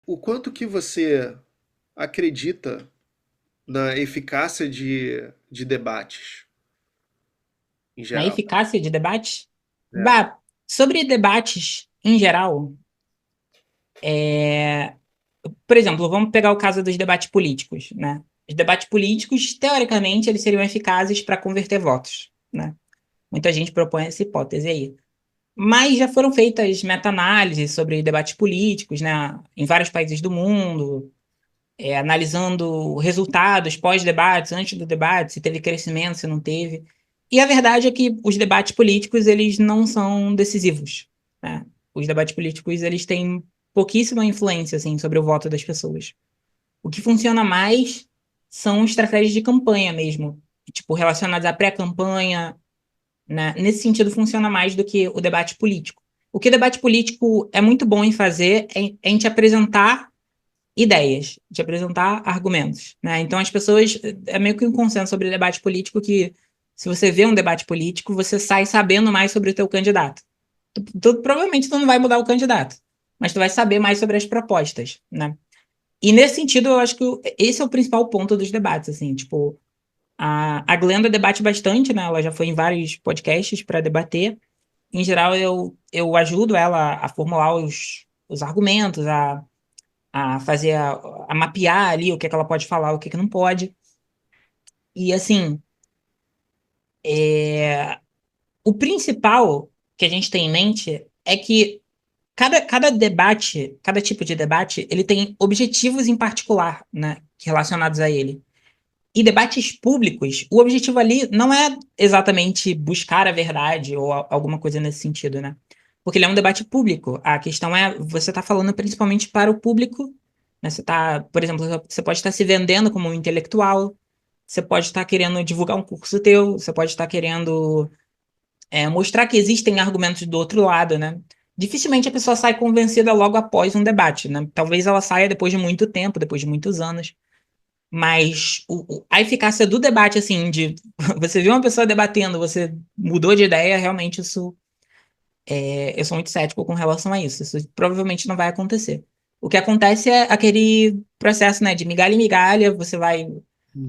O quanto que você acredita na eficácia de debates, em Na geral? eficácia de debate? É. Bah, sobre debates em geral, é, por exemplo, vamos pegar o caso dos debates políticos, né? Os debates políticos, teoricamente, eles seriam eficazes para converter votos, né? Muita gente propõe essa hipótese aí. Mas já foram feitas meta-análises sobre debates políticos, né, em vários países do mundo, analisando resultados pós-debates, antes do debate, se teve crescimento, se não teve. E a verdade é que os debates políticos, eles não são decisivos, né? Os debates políticos, eles têm pouquíssima influência, assim, sobre o voto das pessoas. O que funciona mais são estratégias de campanha mesmo, tipo, relacionadas à pré-campanha, né? Nesse sentido, funciona mais do que o debate político. O que o debate político é muito bom em fazer é em te apresentar ideias, de apresentar argumentos, né? Então as pessoas é meio que um consenso sobre debate político que se você vê um debate político, você sai sabendo mais sobre o teu candidato. Provavelmente tu não vai mudar o candidato, mas tu vai saber mais sobre as propostas, né? E nesse sentido, eu acho que esse é o principal ponto dos debates, assim, tipo, a Glenda debate bastante, né? Ela já foi em vários podcasts para debater. Em geral, eu ajudo ela a formular os argumentos, a fazer, a mapear ali o que é que ela pode falar, o que é que não pode. E assim, o principal que a gente tem em mente é que cada debate, cada tipo de debate, ele tem objetivos em particular, né, relacionados a ele. E debates públicos, o objetivo ali não é exatamente buscar a verdade ou alguma coisa nesse sentido, né? Porque ele é um debate público. A questão é, você está falando principalmente para o público, né? Você tá, por exemplo, você pode estar se vendendo como um intelectual, você pode estar querendo divulgar um curso teu, você pode estar querendo mostrar que existem argumentos do outro lado, né? Dificilmente a pessoa sai convencida logo após um debate, né? Talvez ela saia depois de muito tempo, depois de muitos anos. Mas a eficácia do debate, assim, de você viu uma pessoa debatendo, você mudou de ideia, realmente isso eu sou muito cético com relação a isso. Isso provavelmente não vai acontecer. O que acontece é aquele processo, né, de migalha em migalha, você vai.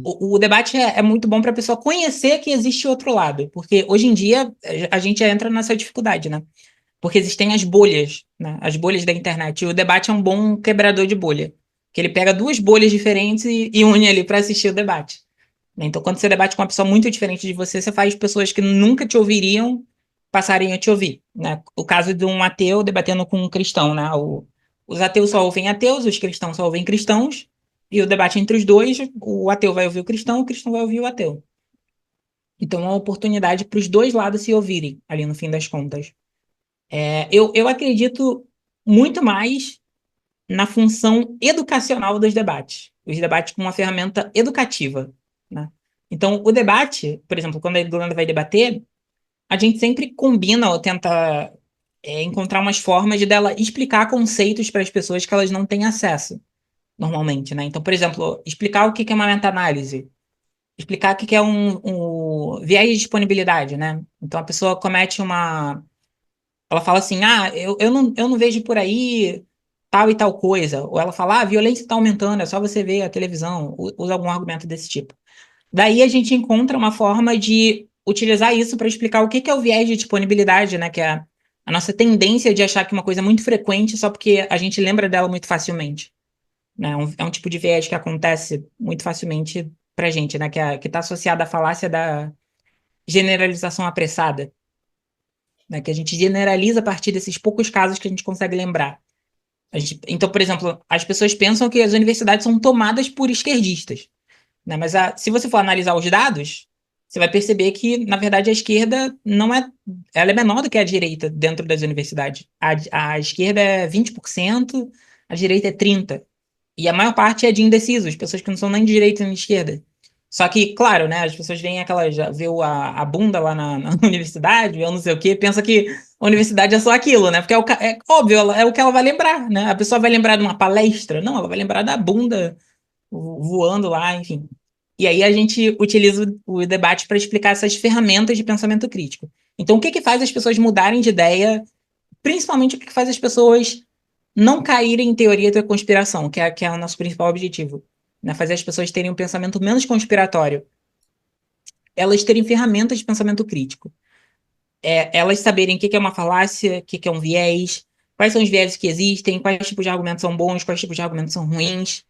O debate é muito bom para a pessoa conhecer que existe outro lado, porque hoje em dia a gente entra nessa dificuldade, né? Porque existem as bolhas, né? As bolhas da internet. E o debate é um bom quebrador de bolha. Que ele pega duas bolhas diferentes e une ali para assistir o debate. Né? Então, quando você debate com uma pessoa muito diferente de você, você faz pessoas que nunca te ouviriam passarem a te ouvir. Né? O caso de um ateu debatendo com um cristão. Né? Os ateus só ouvem ateus, os cristãos só ouvem cristãos. E o debate entre os dois, o ateu vai ouvir o cristão vai ouvir o ateu. Então, é uma oportunidade para os dois lados se ouvirem, ali no fim das contas. Eu acredito muito mais na função educacional dos debates. Os debates como uma ferramenta educativa, né? Então, o debate, por exemplo, quando a Irlanda vai debater, a gente sempre combina ou tenta encontrar umas formas de dela explicar conceitos para as pessoas que elas não têm acesso, normalmente, né? Então, por exemplo, explicar o que que é uma meta-análise, explicar o que que é um viés de disponibilidade, né? Então, a pessoa comete uma ela fala assim, eu não vejo por aí tal e tal coisa. Ou ela fala, a violência está aumentando, é só você ver a televisão. Usa algum argumento desse tipo. Daí a gente encontra uma forma de utilizar isso para explicar o que que é o viés de disponibilidade, né? Que é a nossa tendência de achar que uma coisa é muito frequente só porque a gente lembra dela muito facilmente. Né? É um tipo de viés que acontece muito facilmente pra gente, né? Que está associada à falácia da generalização apressada, né? Que a gente generaliza a partir desses poucos casos que a gente consegue lembrar. Então, por exemplo, as pessoas pensam que as universidades são tomadas por esquerdistas, né? Mas se você for analisar os dados, você vai perceber que, na verdade, a esquerda não é. Ela é menor do que a direita dentro das universidades. A esquerda é 20%, a direita é 30%. E a maior parte é de indecisos, pessoas que não são nem de direita nem de esquerda. Só que, claro, né, as pessoas veem aquela, já viu a bunda lá na universidade, eu não sei o quê, pensa que a universidade é só aquilo, né? Porque é óbvio, é o que ela vai lembrar, né? A pessoa vai lembrar de uma palestra? Não, ela vai lembrar da bunda voando lá, enfim. E aí a gente utiliza o debate para explicar essas ferramentas de pensamento crítico. Então, o que que faz as pessoas mudarem de ideia? Principalmente o que que faz as pessoas não caírem em teoria da conspiração, que é o nosso principal objetivo, né? Fazer as pessoas terem um pensamento menos conspiratório, elas terem ferramentas de pensamento crítico. Elas saberem o que é uma falácia, o que é um viés, quais são os viéses que existem, quais tipos de argumentos são bons, quais tipos de argumentos são ruins.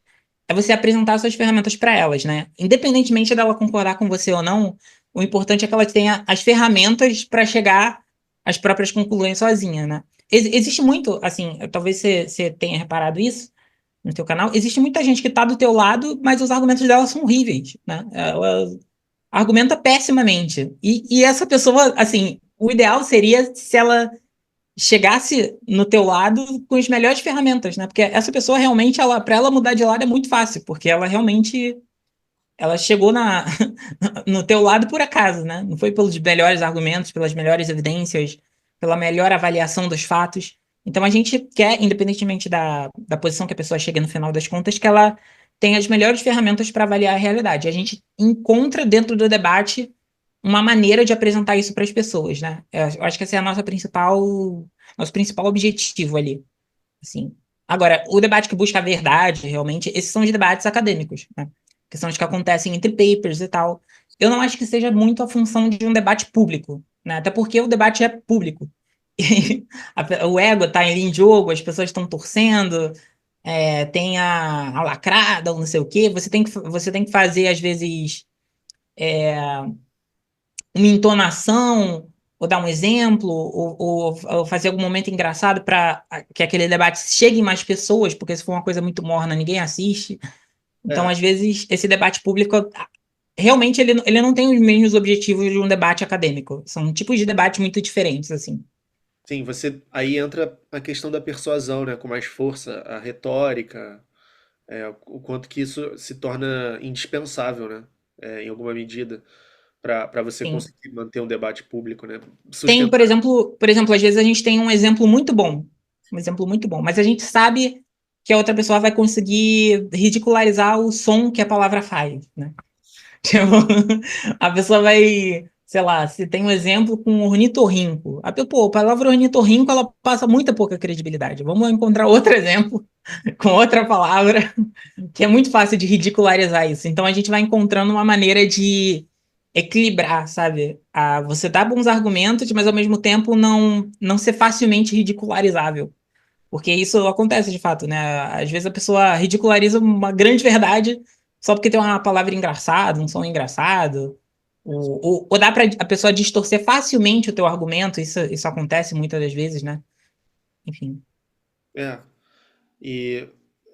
É você apresentar suas ferramentas para elas, né? Independentemente dela concordar com você ou não, o importante é que ela tenha as ferramentas para chegar às próprias conclusões sozinha, né? Existe muito, assim, talvez você tenha reparado isso no teu canal, existe muita gente que tá do teu lado, mas os argumentos dela são horríveis, né? Ela argumenta pessimamente. E essa pessoa, assim, o ideal seria se ela chegasse no teu lado com as melhores ferramentas, né? Porque essa pessoa realmente, para ela mudar de lado é muito fácil, porque ela realmente ela chegou no teu lado por acaso, né? Não foi pelos melhores argumentos, pelas melhores evidências, pela melhor avaliação dos fatos. Então a gente quer, independentemente da posição que a pessoa chegue no final das contas, que ela tenha as melhores ferramentas para avaliar a realidade. A gente encontra dentro do debate uma maneira de apresentar isso para as pessoas, né? Eu acho que esse é a nosso principal objetivo ali, assim. Agora, o debate que busca a verdade, realmente, esses são os debates acadêmicos, né? Que são os que acontecem entre papers e tal. Eu não acho que seja muito a função de um debate público, né? Até porque o debate é público. E o ego está em jogo, as pessoas estão torcendo, tem a lacrada, ou não sei o quê. Você tem que fazer, às vezes, uma entonação, ou dar um exemplo, ou fazer algum momento engraçado para que aquele debate chegue em mais pessoas, porque se for uma coisa muito morna, ninguém assiste. Então, É, às vezes, esse debate público, realmente, ele não tem os mesmos objetivos de um debate acadêmico. São tipos de debate muito diferentes, assim. sim, você aí entra a questão da persuasão, né, com mais força, a retórica, o quanto que isso se torna indispensável, né, em alguma medida, para você Sim. conseguir manter um debate público, né, Tem, sustentar. por exemplo, às vezes a gente tem um exemplo muito bom, mas a gente sabe que a outra pessoa vai conseguir ridicularizar o som que a palavra faz, né? Tipo, a pessoa vai, sei lá, se tem um exemplo com ornitorrinco. A palavra ornitorrinco, ela passa muita pouca credibilidade. Vamos encontrar outro exemplo com outra palavra que é muito fácil de ridicularizar isso. Então a gente vai encontrando uma maneira de equilibrar, sabe? Você dá bons argumentos, mas ao mesmo tempo não ser facilmente ridicularizável. Porque isso acontece de fato, né? Às vezes a pessoa ridiculariza uma grande verdade só porque tem uma palavra engraçada, um som engraçado. Ou dá para a pessoa distorcer facilmente o teu argumento, isso acontece muitas das vezes, né? Enfim. É, e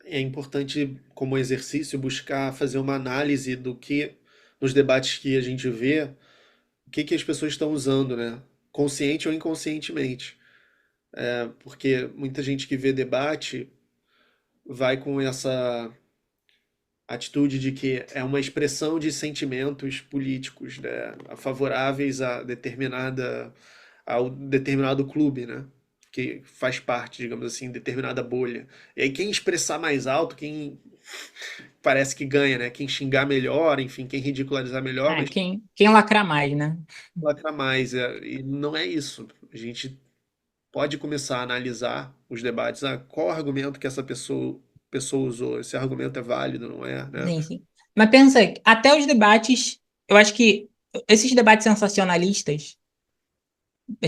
é importante, como exercício, buscar fazer uma análise do que, nos debates que a gente vê, o que que as pessoas estão usando, né, consciente ou inconscientemente. Porque muita gente que vê debate vai com essa atitude de que é uma expressão de sentimentos políticos, né, favoráveis ao determinado clube, né, que faz parte, digamos assim, determinada bolha. E aí quem expressar mais alto, quem parece que ganha, né, quem xingar melhor, enfim, quem ridicularizar melhor, mas Quem lacrar mais, né? lacra mais. E não é isso. A gente pode começar a analisar os debates. Qual argumento que essa pessoa usou? Esse argumento é válido, não é, né? Sim, sim. Mas pensa, até os debates, eu acho que esses debates sensacionalistas,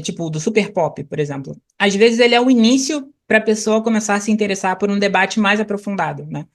tipo o do Super Pop, por exemplo, às vezes ele é o início para a pessoa começar a se interessar por um debate mais aprofundado, né?